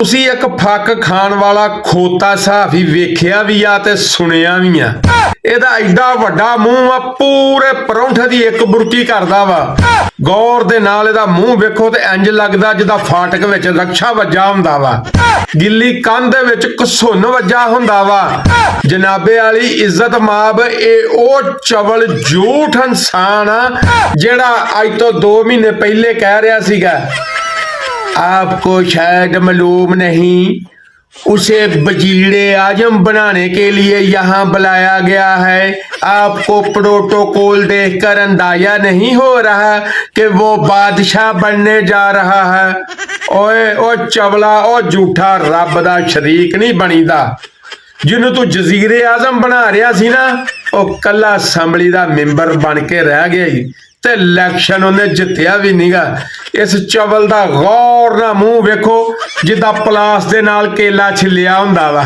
ਤੁਸੀਂ ਇੱਕ ਫੱਕ ਖਾਣ ਵਾਲਾ ਖੋਤਾ ਸਹਾਫੀ ਵੇਖਿਆ ਵੀ ਆ ਤੇ ਸੁਣਿਆ ਵੀ ਆ। ਇਹਦਾ ਐਡਾ ਵੱਡਾ ਮੂੰਹ ਆ, ਪੂਰੇ ਪਰੌਂਠੇ ਦੀ ਇੱਕ ਬੁਰਕੀ ਕਰਦਾ ਵਾ। ਗੌਰ ਦੇ ਨਾਲ ਇਹਦਾ ਮੂੰਹ ਵੇਖੋ ਤੇ ਇੰਜ ਲੱਗਦਾ ਜਿੱਦਾਂ ਫਾਟਕ ਵਿੱਚ ਰਕਸ਼ਾ ਵੱਜਾ ਹੁੰਦਾ ਵਾ। ਗਿੱਲੀ ਕੰਧ ਦੇ ਵਿੱਚ ਘਸੁੰਨ ਵੱਜਾ ਹੁੰਦਾ ਵਾ। ਜਨਾਬੇ ਵਾਲੀ ਇੱਜ਼ਤ ਮਾਬ, ਇਹ ਉਹ ਚਵਲ ਝੂਠ ਇਨਸਾਨ ਆ ਜਿਹੜਾ ਅੱਜ ਤੋਂ 2 ਮਹੀਨੇ ਪਹਿਲੇ ਕਹਿ ਰਿਹਾ ਸੀਗਾ आपको शायद मालूम नहीं, उसे वजीरे आजम बनाने के लिए यहाँ बुलाया गया है। आपको प्रोटोकॉल देखकर अंदाजा नहीं हो रहा कि वो बादशाह बनने जा रहा है। ओए ओ चवला, ओ झूठा रब दा शरीक नहीं बनीदा। जिन्हों तू जजीरे आजम बना रहा सी ना, ओ कला असैम्बली दा मैंबर बन के रह गया ही ते इलैक्शन उन्हें जितया भी नीगा। इस चवल दा गौर ना मूंह वेखो जिद्दां पलास दे नाल केला छिलिया हुंदा वा।